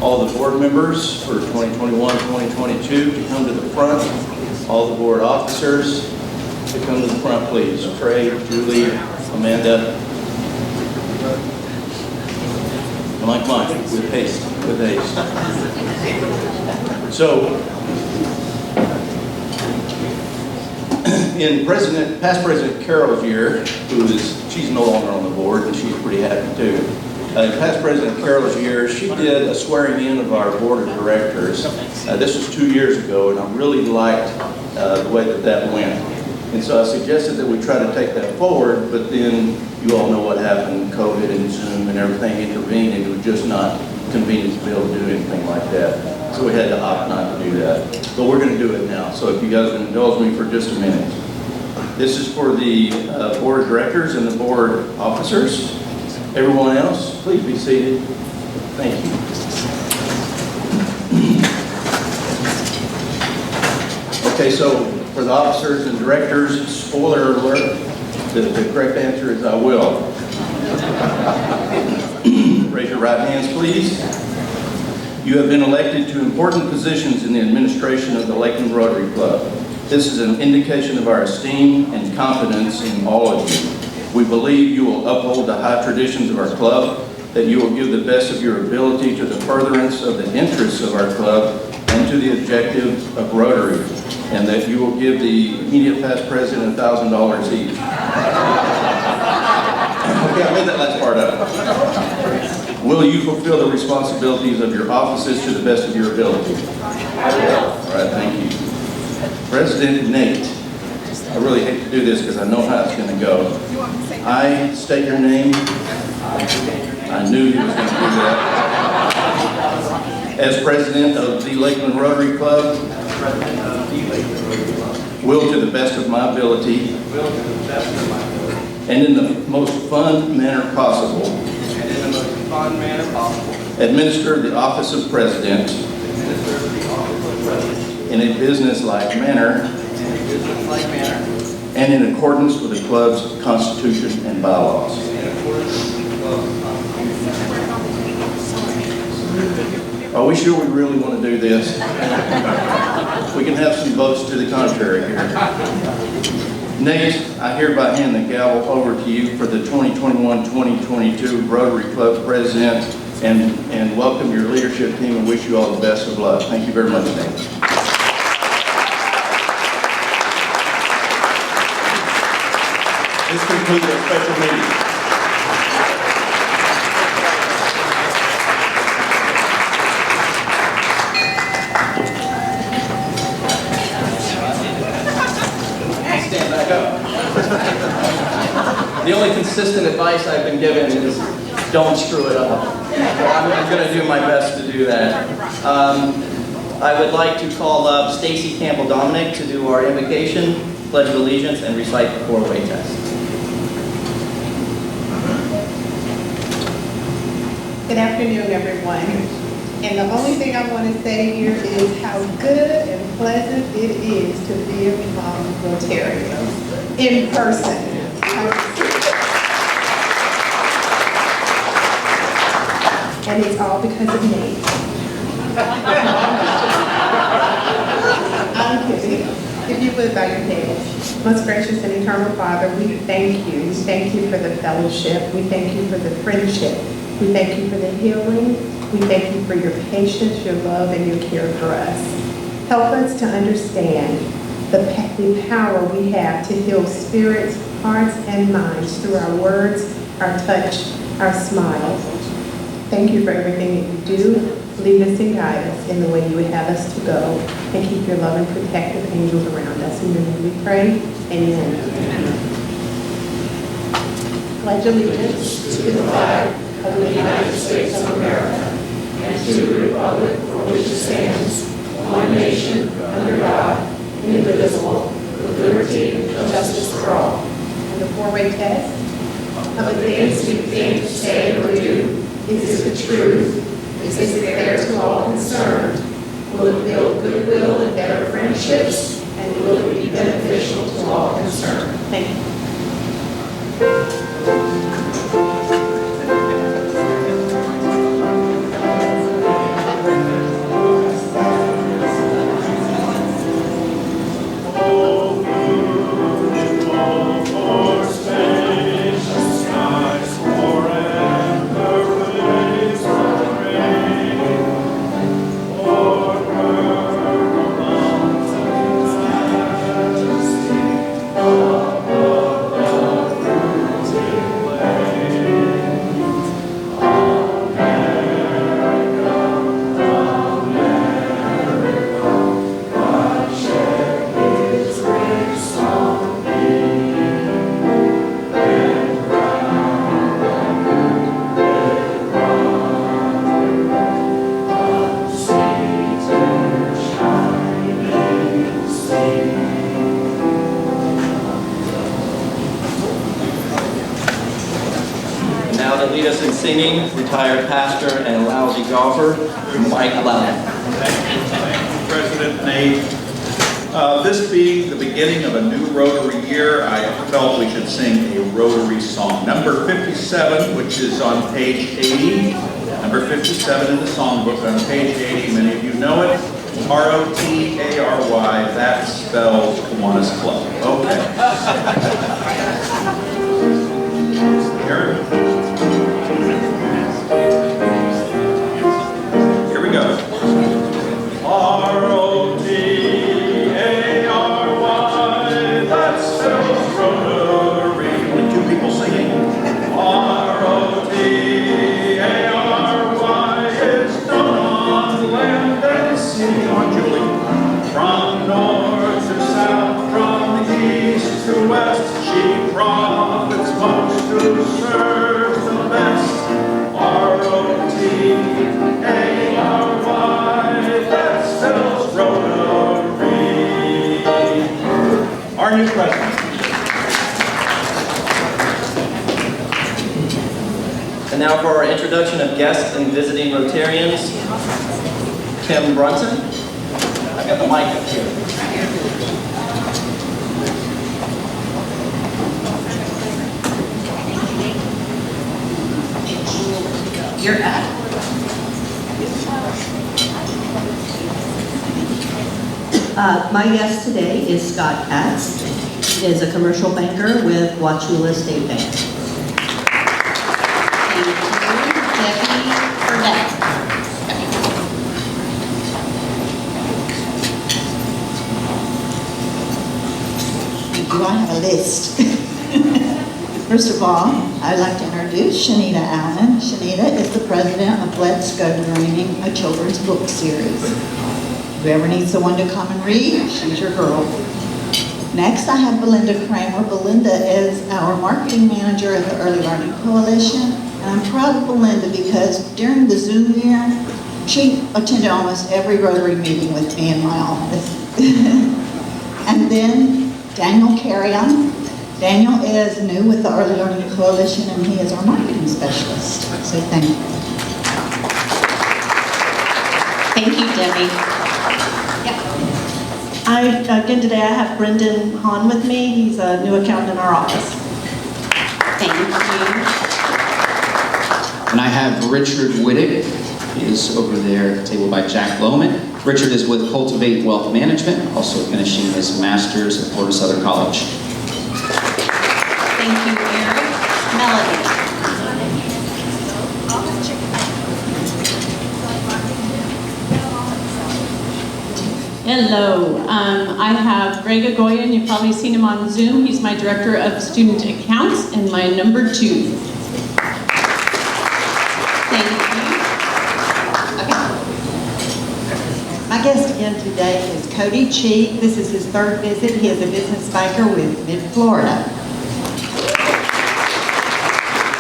all the board members for 2021-2022 to come to the front. All the board officers to come to the front, please. Trey, Julie, Amanda. Mike, with haste, with haste. So, in past President Carroll's year, she's no longer on the board, and she's pretty happy too. In past President Carroll's year, she did a swearing in of our board of directors. This was 2 years ago, and I really liked the way that went. And so I suggested that we try to take that forward, but then you all know what happened, COVID and Zoom and everything intervened, and it was just not convenient to be able to do anything like that. So we had to opt not to do that. But we're going to do it now, so if you guys can indulge me for just a minute. This is for the board of directors and the board officers. Everyone else, please be seated. Thank you. Okay, so for the officers and directors, spoiler alert, the correct answer is I will. Raise your right hands, please. You have been elected to important positions in the administration of the Lakeland Rotary Club. This is an indication of our esteem and confidence in all of you. We believe you will uphold the high traditions of our club, that you will give the best of your ability to the furtherance of the interests of our club and to the objectives of Rotary, and that you will give the immediate past president $1,000 each. Okay, I made that last part up. Will you fulfill the responsibilities of your offices to the best of your ability? I will. All right, thank you. President Nate, I really hate to do this because I know how it's going to go. I state your name. I knew he was going to do that. As president of the Lakeland Rotary Club, will to the best of my ability, and in the most fun manner possible, administer the office of president in a business-like manner and in accordance with the club's constitution and bylaws. Are we sure we really want to do this? We can have some votes to the contrary here. Nate, I hereby hand the gavel over to you for the 2021-2022 Rotary Club President and welcome your leadership team and wish you all the best of luck. Thank you very much, Nate. This concludes our special meeting. Stand back up. The only consistent advice I've been given is don't screw it up. I'm going to do my best to do that. I would like to call up Stacy Campbell-Dominic to do our invocation, Pledge of Allegiance, and recite the four-way test. Good afternoon, everyone. And the only thing I want to say here is how good and pleasant it is to be among Rotarians in person. And it's all because of me. I'm kidding. If you would bow your heads. Most gracious and eternal Father, we thank you. We thank you for the fellowship. We thank you for the friendship. We thank you for the healing. We thank you for your patience, your love, and your care for us. Help us to understand the power we have to heal spirits, hearts, and minds through our words, our touch, our smiles. Thank you for everything that you do. Lead us and guide us in the way you would have us to go, and keep your loving, protective angels around us. In your name we pray. Amen. Pledge allegiance to the flag of the United States of America and to the republic for which it stands, one nation, under God, indivisible, with liberty and justice for all. And the four-way test of the things we think, say, or do. Is it the truth? Is it fair to all concerned? Will it build goodwill and better friendships? And will it be beneficial to all concerned? Thank you. retired pastor and lousy golfer, Mike Loudon. President Nate. This being the beginning of a new Rotary year, I felt we should sing a Rotary song. Number 57, which is on page 80. Number 57 in the songbook on page 80. Many of you know it. R-O-T-A-R-Y. That spells Kiwanis Club. Okay. Here we go. R-O-T-A-R-Y, that spells Rotary. Only two people singing. R-O-T-A-R-Y is known on land and sea. Come on, Julie. From north to south, from east to west, she profits most who serves the best. R-O-T-A-R-Y, that spells Rotary. Our new president. And now for our introduction of guests and visiting Rotarians, Tim Brunson. I've got the mic up here. You're up. My guest today is Scott Katz. He is a commercial banker with Wauchula State Bank. Thank you, Debbie Burnett. Do I have a list? First of all, I'd like to introduce Shanita Allen. Shanita is the president of Let's Go Dreaming, a children's book series. Whoever needs someone to come and read, she's your girl. Next, I have Belinda Kramer. Belinda is our marketing manager at the Early Learning Coalition. And I'm proud of Belinda because during the Zoom year, she attended almost every Rotary meeting with me in my office. And then Daniel Carrion. Daniel is new with the Early Learning Coalition and he is our marketing specialist. So thank you. Thank you, Debbie. Again today I have Brendan Hahn with me. He's a new accountant in our office. Thank you. And I have Richard Wittig. He is over there at the table by Jack Lohman. Richard is with Cultivate Wealth Management, also finishing his master's at Florida Southern College. Thank you, Eric. Melody. Hello, I have Greg Agoyan. You've probably seen him on Zoom. He's my director of student accounts and my number 2. Thank you. Okay. My guest again today is Cody Cheek. This is his 3rd visit. He is a business banker with Mid-Florida.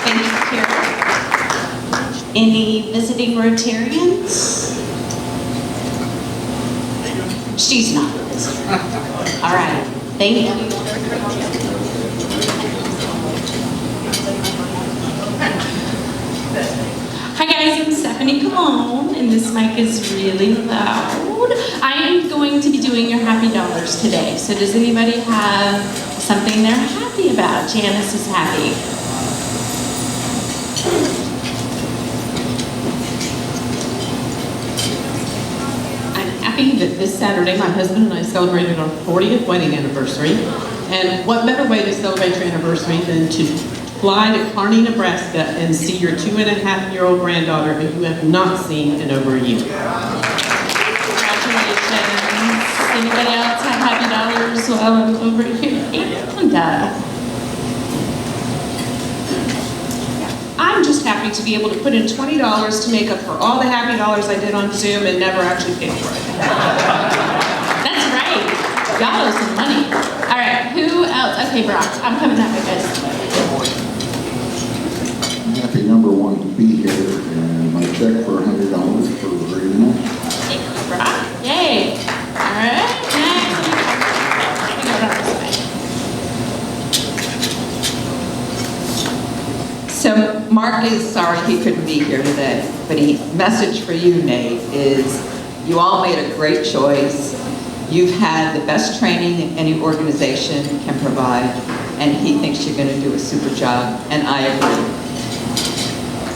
Thank you, Kara. Any visiting Rotarians? She's not a visitor. All right. Thank you. Hi guys, I'm Stephanie Colon, and this mic is really loud. I am going to be doing your happy dollars today. So does anybody have something they're happy about? Janice is happy. That this Saturday, my husband and I celebrated our 40th wedding anniversary. And what better way to celebrate your anniversary than to fly to Kearney, Nebraska and see your 2.5-year-old granddaughter who you have not seen in over a year. Congratulations. Anybody else have happy dollars while I'm over here? And I'm just happy to be able to put in $20 to make up for all the happy dollars I did on Zoom and never actually paid for it. That's right. Y'all owe some money. All right, who else? Okay, Brock, I'm coming that way, guys. I'm happy, number 1, to be here, and my check for $100 for Reno. Thank you, Brock. Yay. All right, next. Let me go down this way. So Mark Marty's sorry he couldn't be here today, but message for you, Nate, is you all made a great choice. You've had the best training any organization can provide, and he thinks you're going to do a super job, and I agree.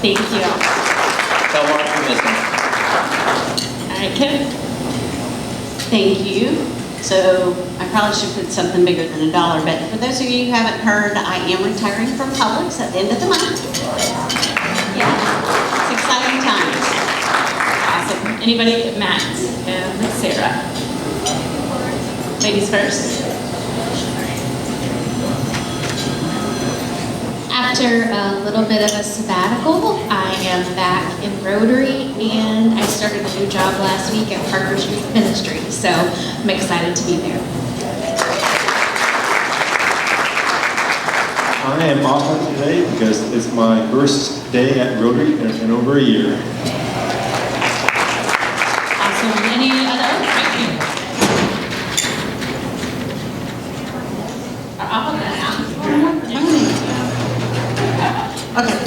Thank you. Tell Mark you miss him. All right, Kim. Thank you. So I probably should put something bigger than $1, but for those of you who haven't heard, I am retiring from Publix at the end of the month. Yeah, it's exciting times. Awesome. Anybody? Matt and Sarah. Ladies first. After a little bit of a sabbatical, I am back in Rotary, and I started a new job last week at Parker's Youth Ministry, so I'm excited to be there. I am off on today because it's my first day at Rotary in over a year. Awesome. Any other? Thank you. I'll hold that out. Okay.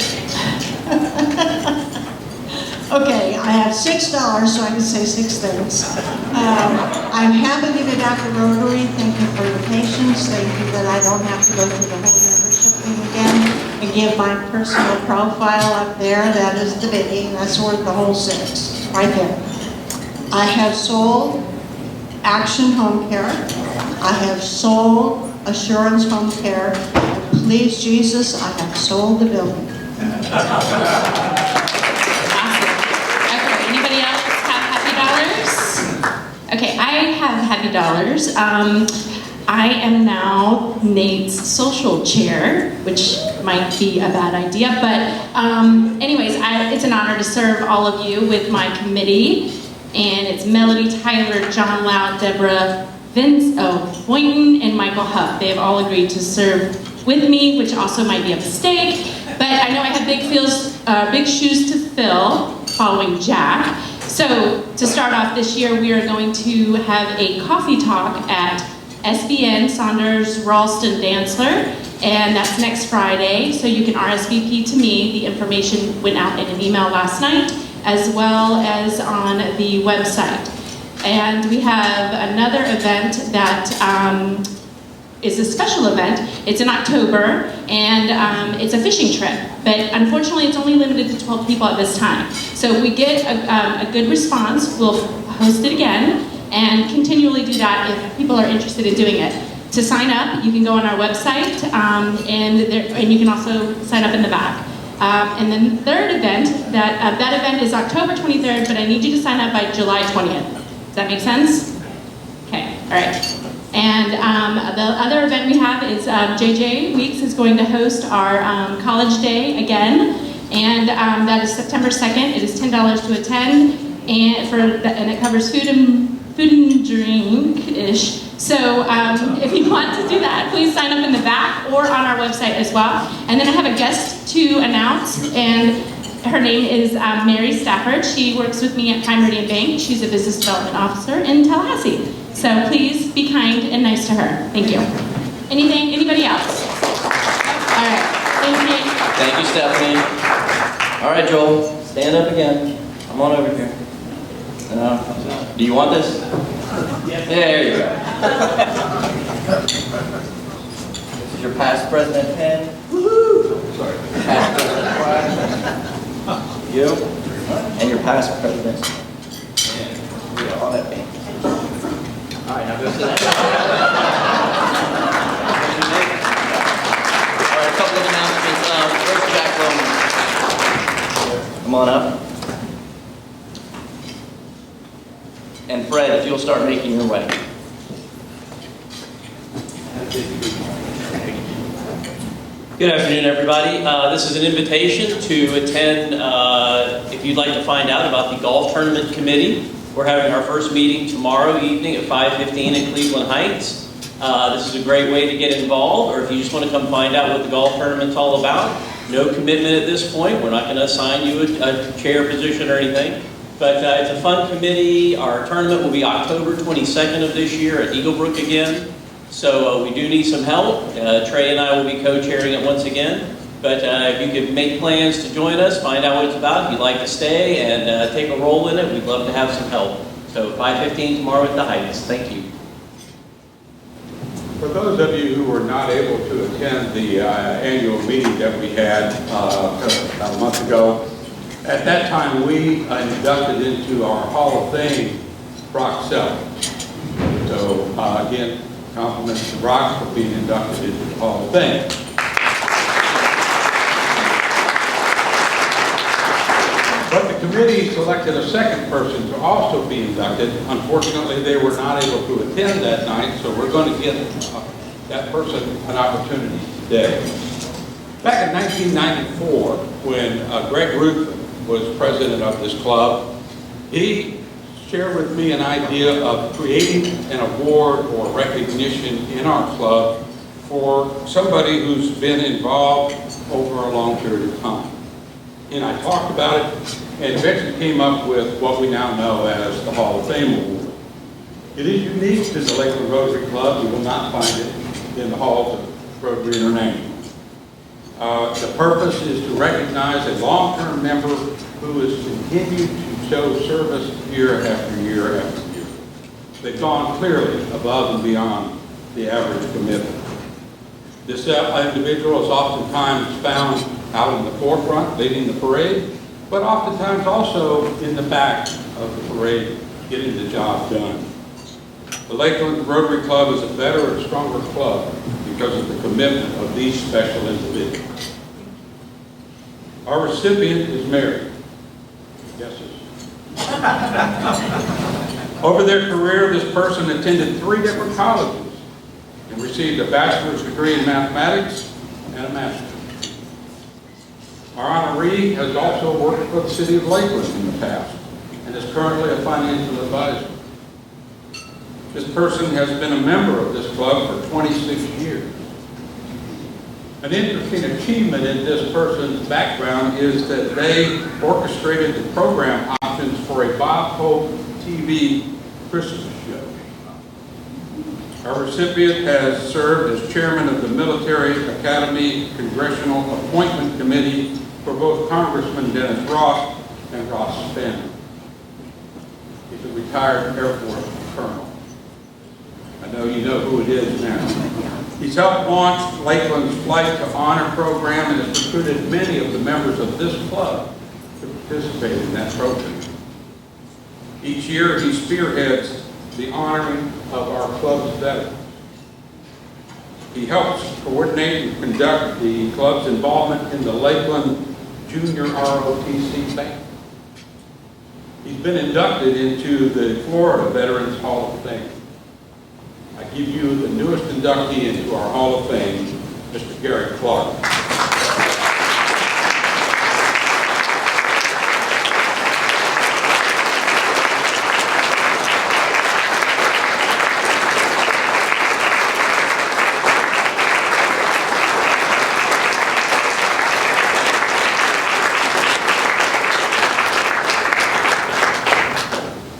Okay, I have $6 so I can say 6 things. I'm happy to be back at Rotary. Thank you for your patience. Thank you that I don't have to go through the whole membership thing again and give my personal profile up there. That is the biggie. That's worth the whole 6 right there. I have sold Action Home Care. I have sold Assurance Home Care. Please, Jesus, I have sold the building. Awesome. Okay, anybody else have happy dollars? Okay, I have happy dollars. I am now Nate's social chair, which might be a bad idea, but anyways, it's an honor to serve all of you with my committee, and it's Melody, Tyler, John Loud, Deborah, Vince Boynton, and Michael Huff. They have all agreed to serve with me, which also might be a mistake, but I know I have big shoes to fill following Jack. So to start off this year, we are going to have a coffee talk at SBN, Saunders, Ralston, Dantzler, and that's next Friday, so you can RSVP to me. The information went out in an email last night, as well as on the website. And we have another event that is a special event. It's in October, and it's a fishing trip. But unfortunately, it's only limited to 12 people at this time. So if we get a good response, we'll host it again and continually do that if people are interested in doing it. To sign up, you can go on our website, and you can also sign up in the back. And then the third event, that event is October 23rd, but I need you to sign up by July 20th. Does that make sense? Okay, all right. And the other event we have is JJ Weeks is going to host our College Day again, and that is September 2nd. It is $10 to attend, and it covers food and drink-ish. So if you want to do that, please sign up in the back or on our website as well. And then I have a guest to announce, and her name is Mary Stafford. She works with me at Prime Meridian Bank. She's a business development officer in Tallahassee. So please be kind and nice to her. Thank you. Anybody else? All right. Thank you. Thank you, Stephanie. All right, Joel, stand up again. Come on over here. Do you want this? There you go. This is your past president pen. Woohoo! Sorry. Past president flag. You and your past president. And on that pen. All right, now go sit down. All right, a couple of announcements. Where's Jack Roman? Come on up. And Fred, if you'll start making your way. Good afternoon, everybody. This is an invitation to attend, if you'd like to find out about the golf tournament committee. We're having our first meeting tomorrow evening at 5:15 in Cleveland Heights. This is a great way to get involved, or if you just want to come find out what the golf tournament's all about. No commitment at this point. We're not going to assign you a chair position or anything. But it's a fun committee. Our tournament will be October 22nd of this year at Eaglebrook again. So we do need some help. Trey and I will be co-chairing it once again. But if you could make plans to join us, find out what it's about, if you'd like to stay and take a role in it, we'd love to have some help. So 5:15 tomorrow at the Heights. Thank you. For those of you who were not able to attend the annual meeting that we had about a month ago, at that time we inducted into our Hall of Fame Brock Sellers. So again, compliments to Brock for being inducted into the Hall of Fame. But the committee selected a second person to also be inducted. Unfortunately, they were not able to attend that night, so we're going to give that person an opportunity today. Back in 1994, when Greg Ruth was president of this club, he shared with me an idea of creating an award or recognition in our club for somebody who's been involved over a long period of time. And I talked about it and eventually came up with what we now know as the Hall of Fame Award. It is unique to the Lakeland Rotary Club. You will not find it in the halls of Rotary International. The purpose is to recognize a long-term member who has continued to show service year after year after year. They've gone clearly above and beyond the average commitment. This individual is oftentimes found out in the forefront, leading the parade, but oftentimes also in the back of the parade, getting the job done. The Lakeland Rotary Club is a better and stronger club because of the commitment of these special individuals. Our recipient is married. Guesses? Over their career, this person attended 3 different colleges and received a bachelor's degree in mathematics and a master's. Our honoree has also worked for the city of Lakeland in the past and is currently a financial advisor. This person has been a member of this club for 26 years. An interesting achievement in this person's background is that they orchestrated the program options for a Bob Hope TV Christmas show. Our recipient has served as chairman of the Military Academy Congressional Appointment Committee for both Congressman Dennis Ross and Ross' family. He's a retired Air Force colonel. I know you know who it is now. He's helped launch Lakeland's Flight to Honor program and has recruited many of the members of this club to participate in that program. Each year he spearheads the honoring of our club's veterans. He helps coordinate and conduct the club's involvement in the Lakeland Junior ROTC Band. He's been inducted into the Florida Veterans Hall of Fame. I give you the newest inductee into our Hall of Fame, Mr. Gary Clark.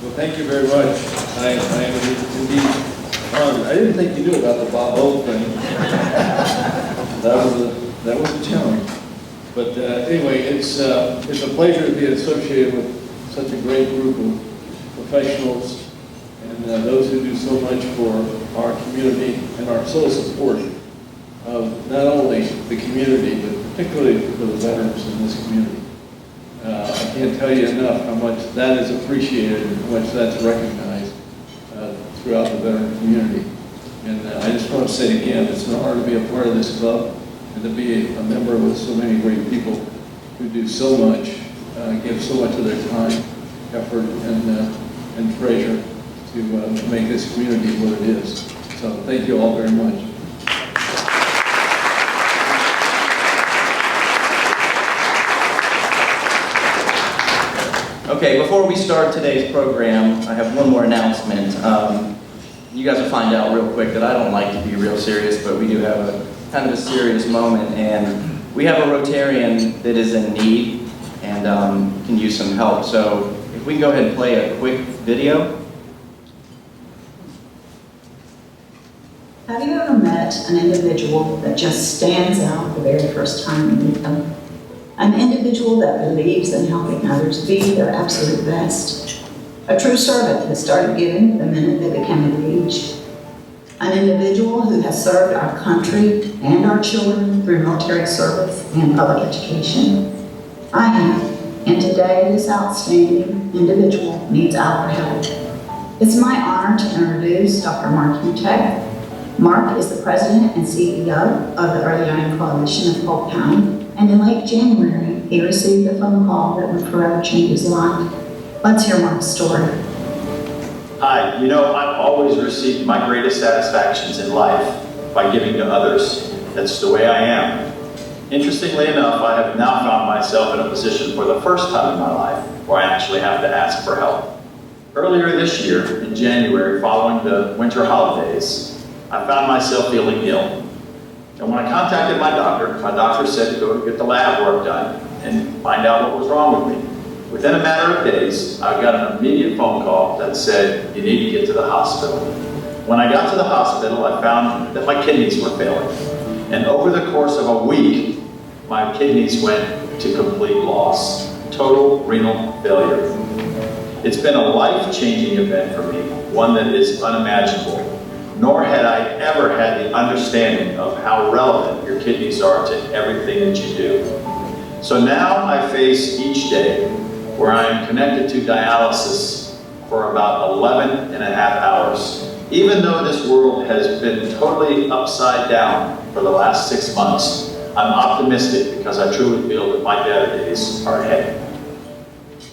Well, thank you very much. I am indeed honored. I didn't think you knew about the Bob Hope thing. That was a challenge. But anyway, it's a pleasure to be associated with such a great group of professionals and those who do so much for our community and are so supportive of not only the community, but particularly for the veterans in this community. I can't tell you enough how much that is appreciated and how much that's recognized throughout the veteran community. And I just want to say again, it's an honor to be a part of this club and to be a member with so many great people who do so much, give so much of their time, effort, and treasure to make this community what it is. So thank you all very much. Okay, before we start today's program, I have one more announcement. You guys will find out real quick that I don't like to be real serious, but we do have a kind of a serious moment, and we have a Rotarian that is in need and can use some help. So if we can go ahead and play a quick video. Have you ever met an individual that just stands out the very first time you meet them? An individual that believes in helping others be their absolute best. A true servant that started giving the minute they became of age. An individual who has served our country and our children through military service and public education. I have, and today this outstanding individual needs our help. It's my honor to introduce Dr. Mark Hutek. Mark is the president and CEO of the Early Learning Coalition of Polk County, and in late January, he received a phone call that would forever change his life. Let's hear Mark's story. Hi, I've always received my greatest satisfactions in life by giving to others. That's the way I am. Interestingly enough, I have now found myself in a position for the first time in my life where I actually have to ask for help. Earlier this year, in January, following the winter holidays, I found myself feeling ill. And when I contacted my doctor said to go get the lab work done and find out what was wrong with me. Within a matter of days, I got an immediate phone call that said, you need to get to the hospital. When I got to the hospital, I found that my kidneys were failing. And over the course of a week, my kidneys went to complete loss. Total renal failure. It's been a life-changing event for me, one that is unimaginable. Nor had I ever had the understanding of how relevant your kidneys are to everything that you do. So now I face each day where I am connected to dialysis for about 11 and a half hours. Even though this world has been totally upside down for the last 6 months, I'm optimistic because I truly feel that my better days are ahead.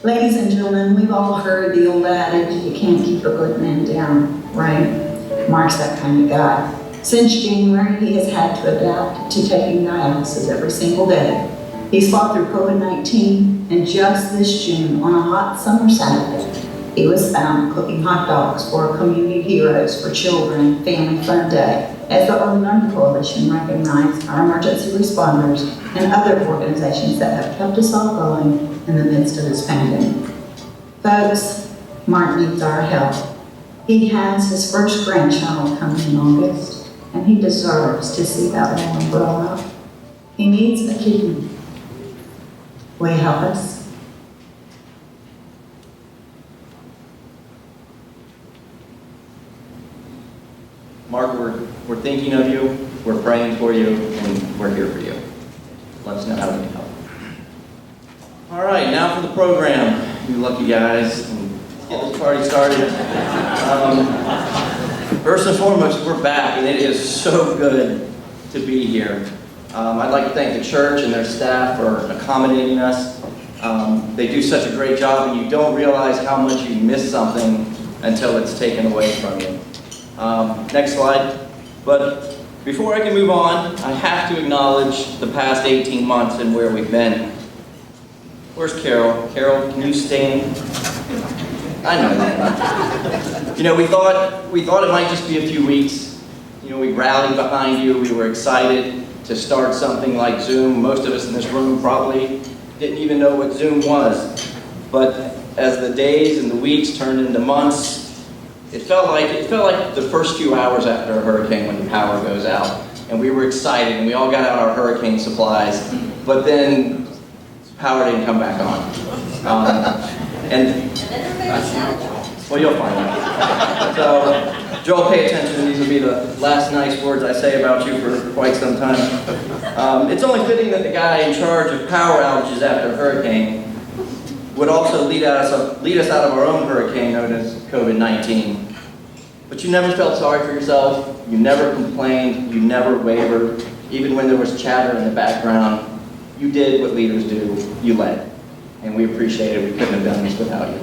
Ladies and gentlemen, we've all heard the old adage, you can't keep a good man down, right? Mark's that kind of guy. Since January, he has had to adapt to taking dialysis every single day. He's fought through COVID-19, and just this June, on a hot summer Saturday, he was found cooking hot dogs for Community Heroes for Children Family Fun Day, as the Early Learning Coalition recognized our emergency responders and other organizations that have kept us all going in the midst of this pandemic. Folks, Mark needs our help. He has his first grandchild coming in August, and he deserves to see that little one grow up. He needs a kidney. Will you help us? Mark, we're thinking of you, we're praying for you, and we're here for you. Let us know how we can help. All right, now for the program. You lucky guys. Let's get this party started. First and foremost, we're back, and it is so good to be here. I'd like to thank the church and their staff for accommodating us. They do such a great job, and you don't realize how much you miss something until it's taken away from you. Next slide. But before I can move on, I have to acknowledge the past 18 months and where we've been. Where's Carol? Carol, can you stand? I know that. We thought it might just be a few weeks. We rallied behind you. We were excited to start something like Zoom. Most of us in this room probably didn't even know what Zoom was. But as the days and the weeks turned into months, it felt like the first few hours after a hurricane when the power goes out. And we were excited, and we all got out our hurricane supplies. But then power didn't come back on. Well, you'll find out. So, Joel, pay attention. These will be the last nice words I say about you for quite some time. It's only fitting that the guy in charge of power outages after a hurricane would also lead us out of our own hurricane known as COVID-19. But you never felt sorry for yourself. You never complained. You never wavered. Even when there was chatter in the background, you did what leaders do. You led. And we appreciate it. We couldn't have done this without you.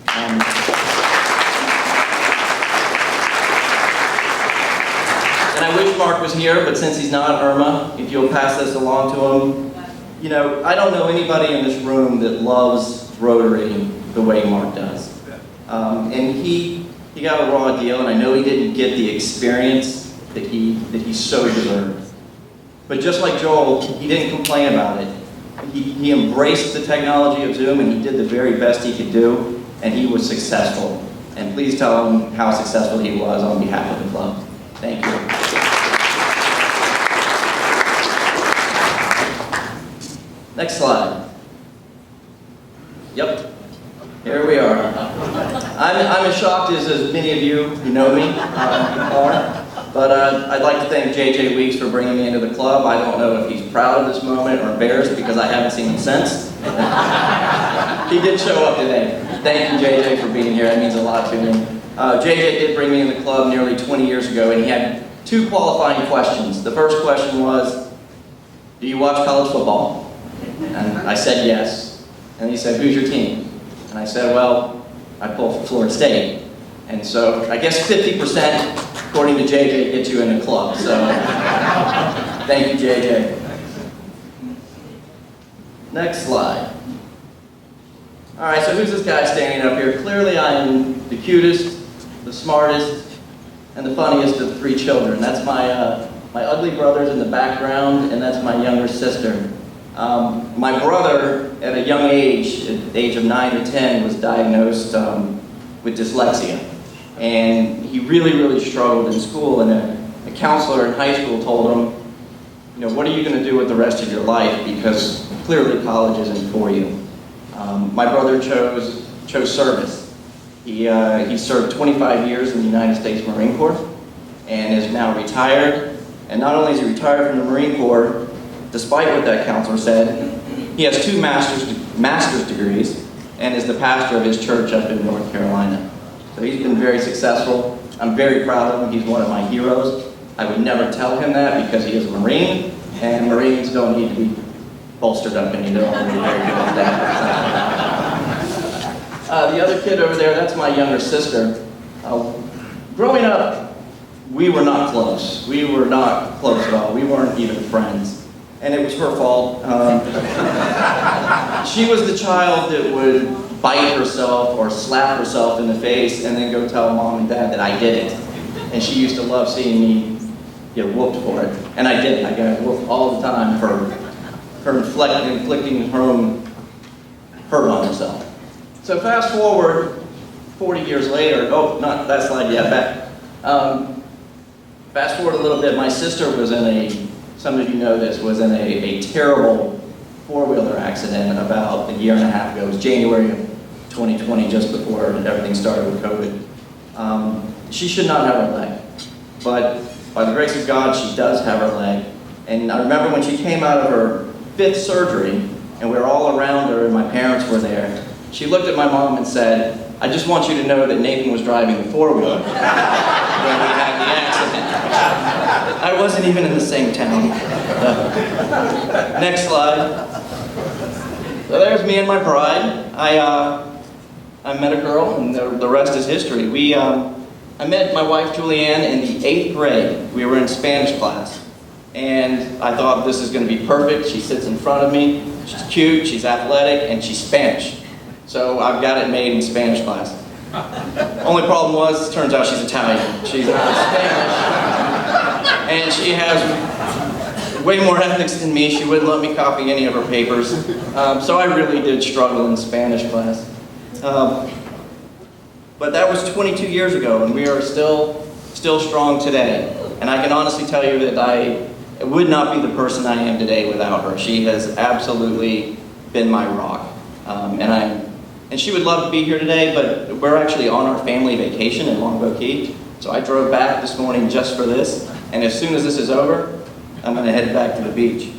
And I wish Mark was here, but since he's not, Irma, if you'll pass this along to him. I don't know anybody in this room that loves Rotary the way Mark does. And he got a raw deal, and I know he didn't get the experience that he so deserved. But just like Joel, he didn't complain about it. He embraced the technology of Zoom, and he did the very best he could do, and he was successful. And please tell him how successful he was on behalf of the club. Thank you. Next slide. Yep, here we are. I'm as shocked as many of you who know me are, but I'd like to thank JJ Weeks for bringing me into the club. I don't know if he's proud of this moment or embarrassed because I haven't seen him since. He did show up today. Thank you, JJ, for being here. That means a lot to me. JJ did bring me in the club nearly 20 years ago, and he had 2 qualifying questions. The first question was, do you watch college football? And I said yes. And he said, who's your team? And I said, well, I pull for Florida State. And so I guess 50%, according to JJ, gets you in the club. So thank you, JJ. Next slide. All right, so who's this guy standing up here? Clearly I am the cutest, the smartest, and the funniest of 3 children. That's my ugly brothers in the background, and that's my younger sister. My brother, at a young age, at the age of 9 or 10, was diagnosed with dyslexia. And he really struggled in school, and a counselor in high school told him, you know, what are you going to do with the rest of your life? Because clearly college isn't for you. My brother chose service. He served 25 years in the United States Marine Corps and is now retired. And not only is he retired from the Marine Corps, despite what that counselor said, he has 2 master's degrees and is the pastor of his church up in North Carolina. So he's been very successful. I'm very proud of him. He's one of my heroes. I would never tell him that because he is a Marine, and Marines don't need to be bolstered up any. They're already very good at that. The other kid over there, that's my younger sister. Growing up, we were not close. We were not close at all. We weren't even friends. And it was her fault. She was the child that would bite herself or slap herself in the face and then go tell mom and dad that I did it. And she used to love seeing me get whooped for it. And I did. I got whooped all the time for her inflicting her own hurt on herself. So fast forward 40 years later, oh, not that slide yet, back. Fast forward a little bit, my sister was in some of you know this, was in a terrible 4-wheeler accident about a year and a half ago. It was January of 2020, just before everything started with COVID. She should not have her leg, but by the grace of God, she does have her leg. And I remember when she came out of her 5th surgery, and we were all around her, and my parents were there, she looked at my mom and said, I just want you to know that Nathan was driving the 4-wheeler when we had the accident. I wasn't even in the same town. Next slide. So there's me and my bride. I met a girl, and the rest is history. I met my wife Julianne in the 8th grade. We were in Spanish class. And I thought this is going to be perfect. She sits in front of me. She's cute, she's athletic, and she's Spanish. So I've got it made in Spanish class. Only problem was, it turns out she's Italian. She's not Spanish. And she has way more ethics than me. She wouldn't let me copy any of her papers. So I really did struggle in Spanish class. But that was 22 years ago, and we are still strong today. And I can honestly tell you that I would not be the person I am today without her. She has absolutely been my rock. And she would love to be here today, but we're actually on our family vacation in Longboat Key. So I drove back this morning just for this. And as soon as this is over, I'm going to head back to the beach.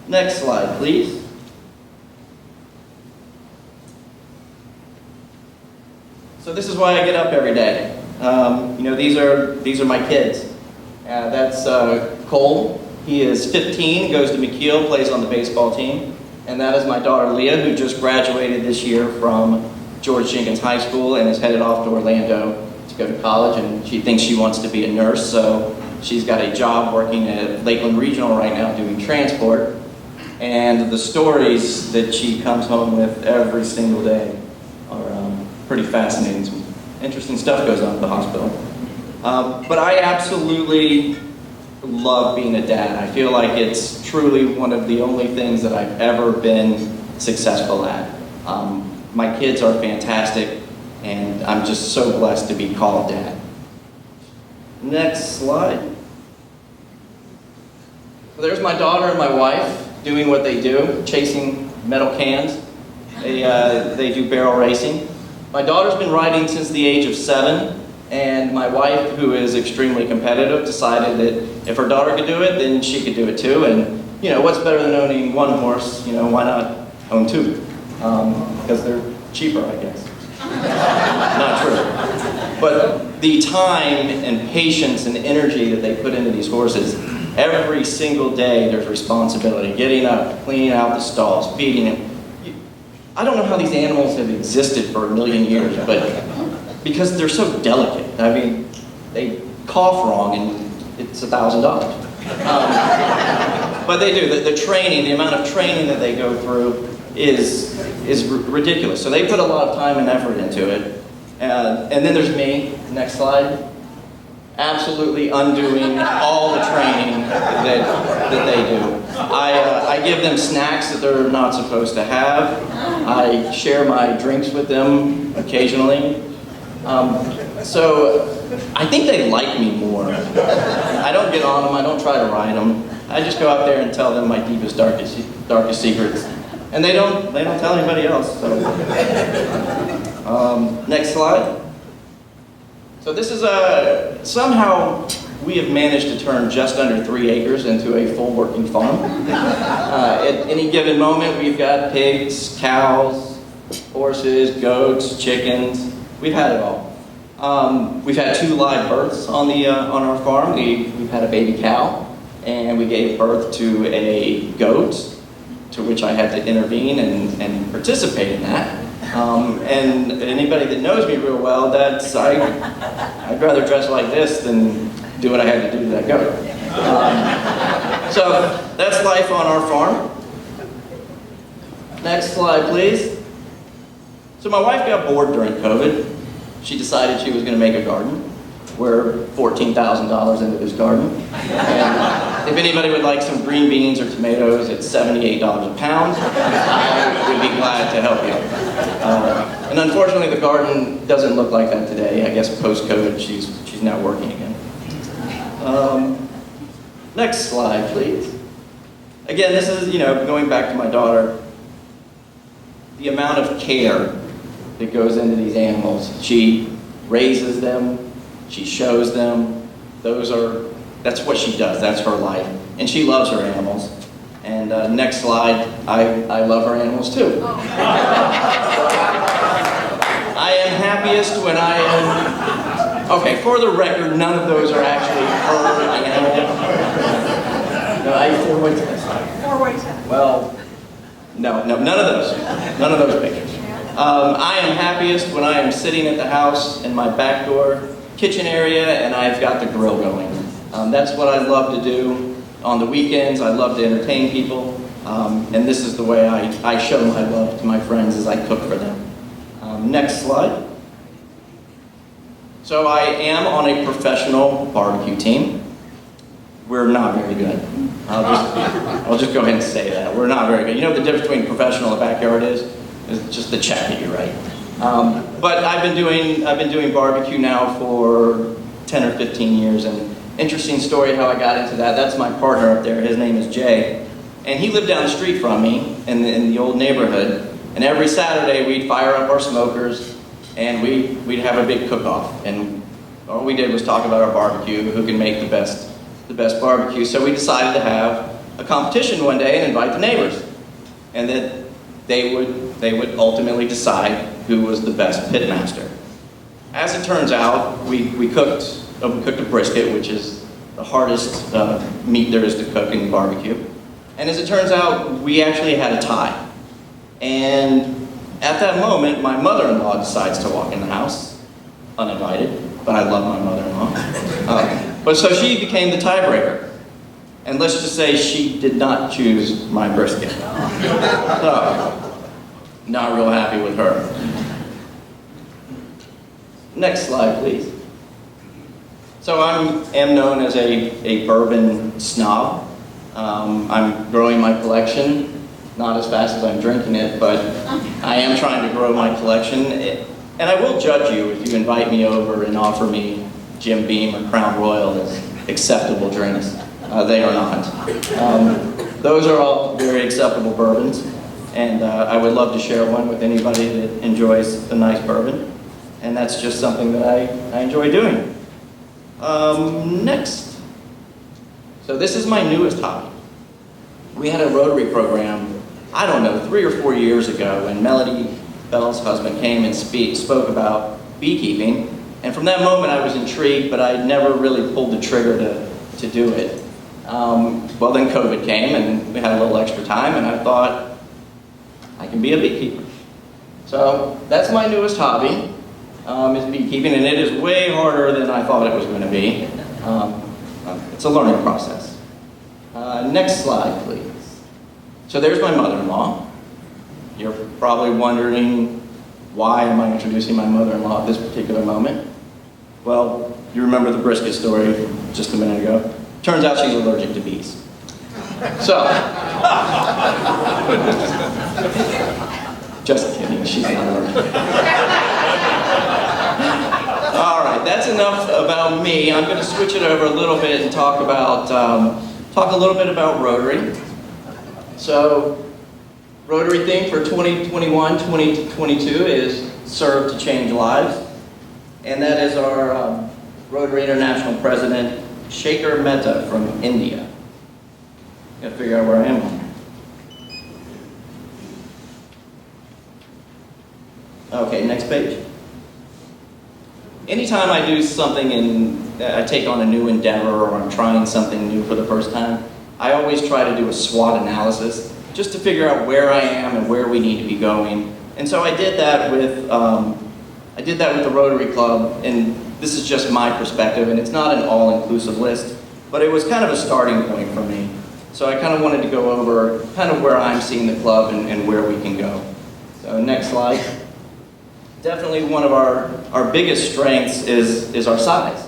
Next slide, please. So this is why I get up every day. These are my kids. That's Cole. He is 15, goes to McKeel, plays on the baseball team. And that is my daughter Leah, who just graduated this year from George Jenkins High School and is headed off to Orlando to go to college, and she thinks she wants to be a nurse, so she's got a job working at Lakeland Regional right now doing transport. And the stories that she comes home with every single day are pretty fascinating. Some interesting stuff goes on at the hospital. But I absolutely love being a dad. I feel like it's truly one of the only things that I've ever been successful at. My kids are fantastic, and I'm just so blessed to be called dad. Next slide. So there's my daughter and my wife doing what they do, chasing metal cans. They do barrel racing. My daughter's been riding since the age of 7, and my wife, who is extremely competitive, decided that if her daughter could do it, then she could do it too. And you know, what's better than owning one horse? You know, why not own 2? Because they're cheaper, I guess. Not true. But the time and patience and energy that they put into these horses, every single day there's responsibility. Getting up, cleaning out the stalls, feeding them. I don't know how these animals have existed for 1,000,000 years, but because they're so delicate. I mean, they cough wrong and it's $1,000. But they do. The training, the amount of training that they go through is ridiculous. So they put a lot of time and effort into it. And then there's me. Next slide. Absolutely undoing all the training that they do. I give them snacks that they're not supposed to have. I share my drinks with them occasionally. So I think they like me more. I don't get on them. I don't try to ride them. I just go out there and tell them my deepest, darkest secrets. And they don't tell anybody else. So. Next slide. So this is somehow we have managed to turn just under 3 acres into a full working farm. At any given moment, we've got pigs, cows, horses, goats, chickens. We've had it all. We've had 2 live births on our farm. We've had a baby cow, and we gave birth to a goat, to which I had to intervene and participate in that. And anybody that knows me real well, I'd rather dress like this than do what I had to do to that goat. So that's life on our farm. Next slide, please. So my wife got bored during COVID. She decided she was going to make a garden. We're $14,000 into this garden. And if anybody would like some green beans or tomatoes, it's $78 a pound. I would be glad to help you. And unfortunately, the garden doesn't look like that today. I guess post-COVID, she's now working again. Next slide, please. Again, this is, going back to my daughter, the amount of care that goes into these animals. She raises them, she shows them. That's what she does, that's her life. And she loves her animals. And next slide, I love her animals too. I am happiest when I am, okay, for the record, none of those are actually her animals. No, 4 ways. 4 ways. Well, no, none of those pictures. I am happiest when I am sitting at the house in my back door, kitchen area, and I've got the grill going. That's what I love to do. On the weekends, I love to entertain people, and this is the way I show my love to my friends as I cook for them. Next slide. So I am on a professional barbecue team. We're not very good. I'll just go ahead and say that. We're not very good. You know what the difference between professional and backyard is? It's just the check that you write. But I've been doing barbecue now for 10 or 15 years, and interesting story how I got into that. That's my partner up there. His name is Jay, and he lived down the street from me in the old neighborhood. And every Saturday we'd fire up our smokers, and we'd have a big cook-off. And all we did was talk about our barbecue, who can make the best barbecue. So we decided to have a competition one day and invite the neighbors, and that they would ultimately decide who was the best pitmaster. As it turns out, we cooked a brisket, which is the hardest meat there is to cook in barbecue. And as it turns out, we actually had a tie. And at that moment, my mother-in-law decides to walk in the house, uninvited, but I love my mother-in-law. But so she became the tiebreaker. And let's just say she did not choose my brisket. So, not real happy with her. Next slide, please. So I am known as a bourbon snob. I'm growing my collection, not as fast as I'm drinking it, but I am trying to grow my collection. And I will judge you if you invite me over and offer me Jim Beam or Crown Royal as acceptable drinks. They are not. Those are all very acceptable bourbons, and I would love to share one with anybody that enjoys a nice bourbon, and that's just something that I enjoy doing. Next. So this is my newest hobby. We had a Rotary program, I don't know, 3 or 4 years ago, when Melody Bell's husband came and spoke about beekeeping, and from that moment I was intrigued, but I never really pulled the trigger to do it. Well, then COVID came, and we had a little extra time, and I thought, I can be a beekeeper. So that's my newest hobby, is beekeeping, and it is way harder than I thought it was going to be. It's a learning process. Next slide, please. So there's my mother-in-law. You're probably wondering, why am I introducing my mother-in-law at this particular moment? Well, you remember the brisket story just a minute ago. Turns out she's allergic to bees. So, just kidding, she's not allergic. All right, that's enough about me. I'm going to switch it over a little bit and talk a little bit about Rotary. So, Rotary theme for 2021-2022 is Serve to Change Lives. And that is our Rotary International President, Shekhar Mehta from India. Gotta figure out where I am on there. Okay, next page. Anytime I do something and I take on a new endeavor or I'm trying something new for the first time, I always try to do a SWOT analysis just to figure out where I am and where we need to be going. And so I did that with the Rotary Club, and this is just my perspective, and it's not an all-inclusive list, but it was kind of a starting point for me. So I kind of wanted to go over kind of where I'm seeing the club and where we can go. So next slide. Definitely one of our biggest strengths is our size.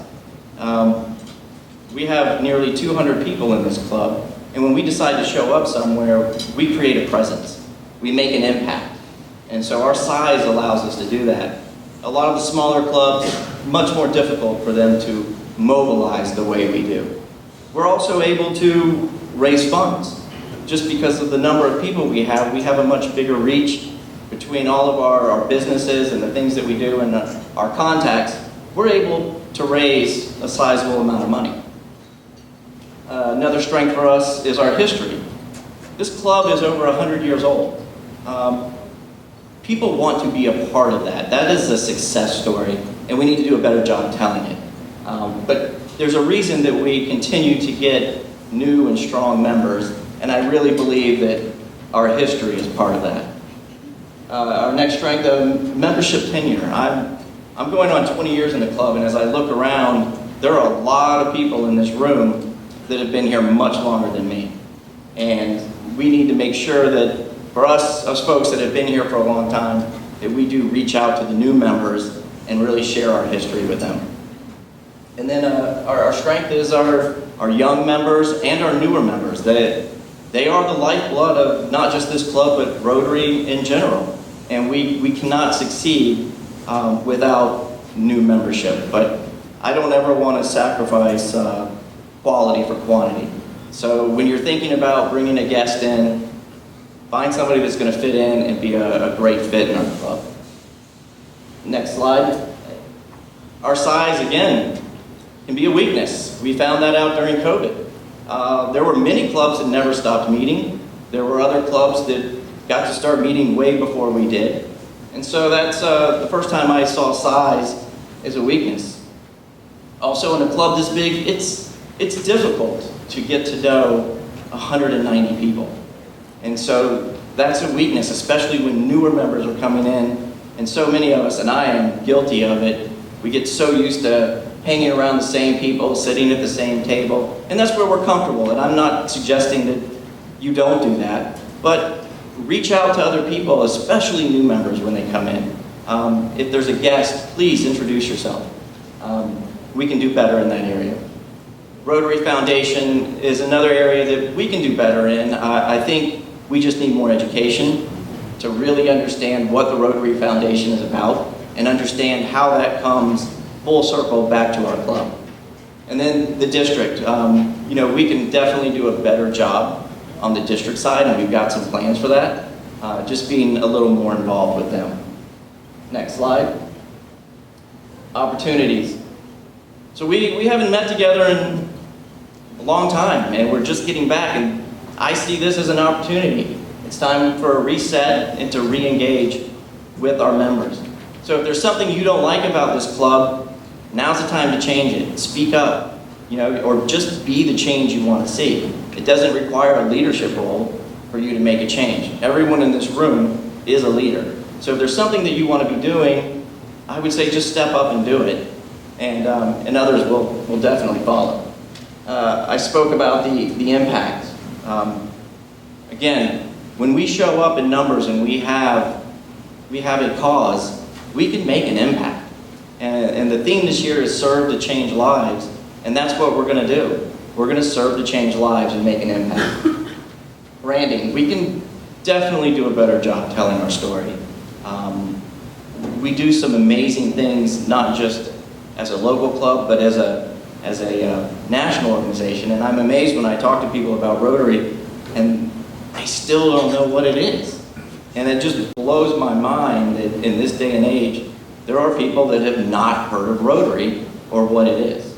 We have nearly 200 people in this club, and when we decide to show up somewhere, we create a presence. We make an impact. And so our size allows us to do that. A lot of the smaller clubs, much more difficult for them to mobilize the way we do. We're also able to raise funds. Just because of the number of people we have a much bigger reach between all of our businesses and the things that we do and our contacts. We're able to raise a sizable amount of money. Another strength for us is our history. This club is over 100 years old. People want to be a part of that. That is a success story, and we need to do a better job telling it. But there's a reason that we continue to get new and strong members, and I really believe that our history is part of that. Our next strength, membership tenure. I'm going on 20 years in the club, and as I look around, there are a lot of people in this room that have been here much longer than me. And we need to make sure that for us folks that have been here for a long time, that we do reach out to the new members and really share our history with them. And then our strength is our young members and our newer members. They are the lifeblood of not just this club, but Rotary in general. And we cannot succeed without new membership. But I don't ever want to sacrifice quality for quantity. So when you're thinking about bringing a guest in, find somebody that's going to fit in and be a great fit in our club. Next slide. Our size, again, can be a weakness. We found that out during COVID. There were many clubs that never stopped meeting. There were other clubs that got to start meeting way before we did. And so that's the first time I saw size as a weakness. Also, in a club this big, it's difficult to get to know 190 people. And so that's a weakness, especially when newer members are coming in. And so many of us, and I am guilty of it, we get so used to hanging around the same people, sitting at the same table, and that's where we're comfortable. And I'm not suggesting that you don't do that, but reach out to other people, especially new members when they come in. If there's a guest, please introduce yourself. We can do better in that area. Rotary Foundation is another area that we can do better in. I think we just need more education to really understand what the Rotary Foundation is about and understand how that comes full circle back to our club. And then the district, you know, we can definitely do a better job on the district side, and we've got some plans for that, just being a little more involved with them. Next slide. Opportunities. So we haven't met together in a long time, and we're just getting back, and I see this as an opportunity. It's time for a reset and to re-engage with our members. So if there's something you don't like about this club, now's the time to change it. Speak up, you know, or just be the change you want to see. It doesn't require a leadership role for you to make a change. Everyone in this room is a leader. So if there's something that you want to be doing, I would say just step up and do it, and others will definitely follow. I spoke about the impact. Again, when we show up in numbers and we have a cause, we can make an impact. And the theme this year is serve to change lives, and that's what we're going to do. We're going to serve to change lives and make an impact. Branding, we can definitely do a better job telling our story. We do some amazing things, not just as a local club, but as a national organization. And I'm amazed when I talk to people about Rotary, and they still don't know what it is. And it just blows my mind that in this day and age, there are people that have not heard of Rotary or what it is.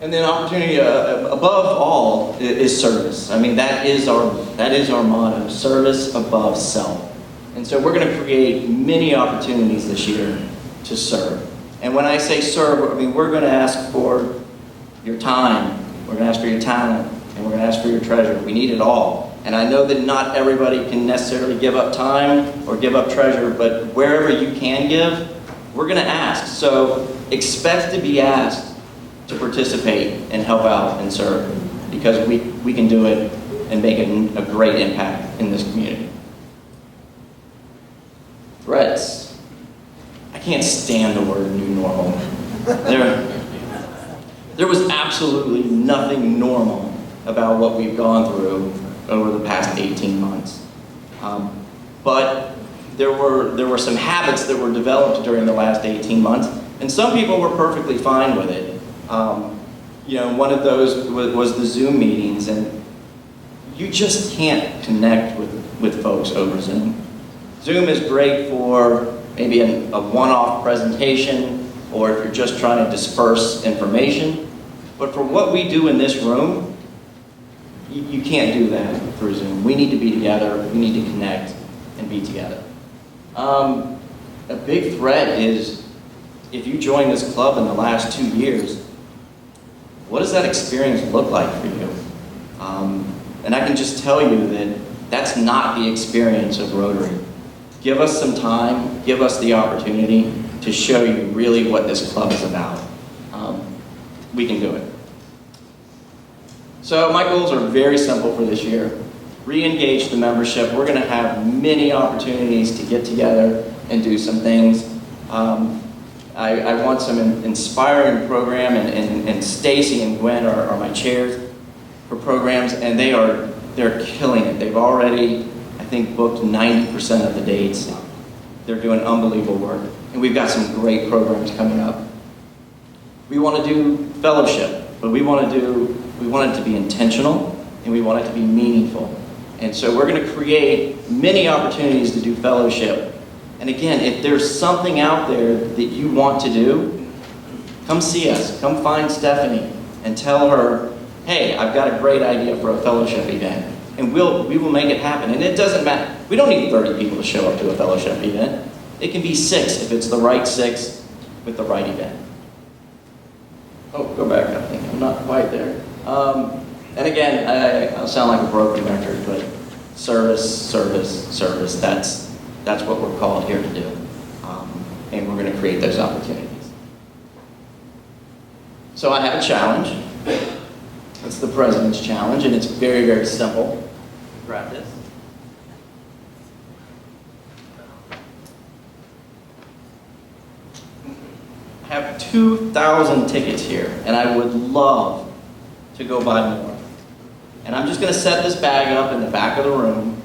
And then opportunity, above all, is service. I mean, that is our motto, service above self. And so we're going to create many opportunities this year to serve. And when I say serve, I mean, we're going to ask for your time, we're going to ask for your talent, and we're going to ask for your treasure. We need it all. And I know that not everybody can necessarily give up time or give up treasure, but wherever you can give, we're going to ask. So expect to be asked to participate and help out and serve, because we can do it and make a great impact in this community. Threats. I can't stand the word new normal. There was absolutely nothing normal about what we've gone through over the past 18 months. But there were some habits that were developed during the last 18 months, and some people were perfectly fine with it. You know, one of those was the Zoom meetings, and you just can't connect with folks over Zoom. Zoom is great for maybe a one-off presentation, or if you're just trying to disperse information. But for what we do in this room, you can't do that through Zoom. We need to be together, we need to connect and be together. A big threat is, if you joined this club in the last 2 years, what does that experience look like for you? And I can just tell you that that's not the experience of Rotary. Give us some time, give us the opportunity to show you really what this club is about. We can do it. So my goals are very simple for this year. Re-engage the membership. We're going to have many opportunities to get together and do some things. I want some inspiring program, and Stacy and Gwen are my chairs for programs, and they're killing it. They've already, I think, booked 90% of the dates. They're doing unbelievable work, and we've got some great programs coming up. We want to do fellowship, but we want it to be intentional, and we want it to be meaningful. And so we're going to create many opportunities to do fellowship. And again, if there's something out there that you want to do, come see us. Come find Stephanie and tell her, hey, I've got a great idea for a fellowship event. And we will make it happen. And it doesn't matter. We don't need 30 people to show up to a fellowship event. It can be 6 if it's the right 6 with the right event. Oh, go back. I think I'm not quite there. And again, I'll sound like a broken record, but service, service, service. That's what we're called here to do. And we're going to create those opportunities. So I have a challenge. It's the President's Challenge, and it's very, very simple. Grab this. I have 2,000 tickets here, and I would love to go buy more. And I'm just going to set this bag up in the back of the room,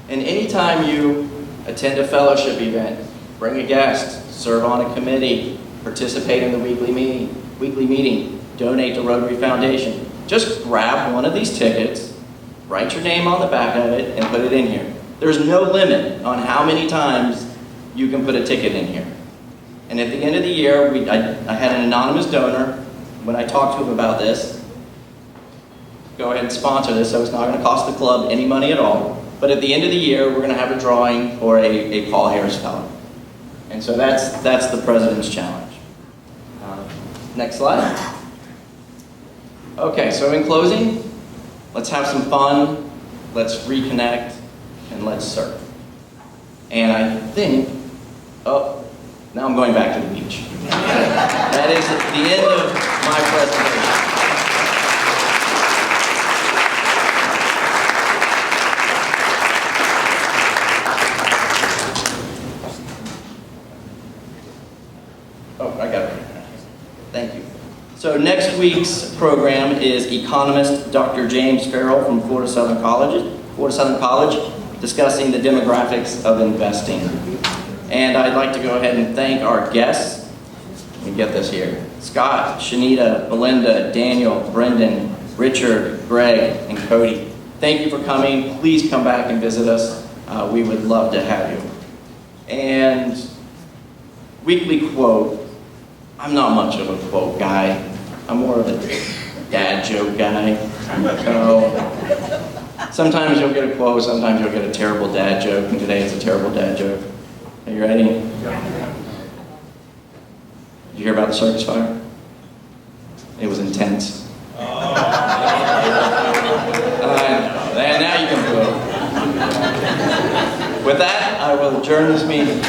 and anytime you attend a fellowship event, bring a guest, serve on a committee, participate in the weekly meeting, donate to Rotary Foundation. Just grab one of these tickets, write your name on the back of it, and put it in here. There's no limit on how many times you can put a ticket in here. And at the end of the year, I had an anonymous donor, when I talked to him about this, go ahead and sponsor this, so it's not going to cost the club any money at all. But at the end of the year, we're going to have a drawing for a Paul Harris Fellow. And so that's the President's Challenge. Next slide. Okay, so in closing, let's have some fun, let's reconnect, and let's serve. And I think, oh, now I'm going back to the beach. That is the end of my presentation. Oh, I got it. Thank you. So next week's program is economist Dr. James Farrell from Florida Southern College, discussing the demographics of investing. And I'd like to go ahead and thank our guests. Let me get this here. Scott, Shanita, Belinda, Daniel, Brendan, Richard, Greg, and Cody. Thank you for coming. Please come back and visit us. We would love to have you. And weekly quote. I'm not much of a quote guy. I'm more of a dad joke guy. So sometimes you'll get a quote, sometimes you'll get a terrible dad joke, and today it's a terrible dad joke. Are you ready? Did you hear about the circus fire? It was intense. Now you can quote. With that, I will adjourn this meeting.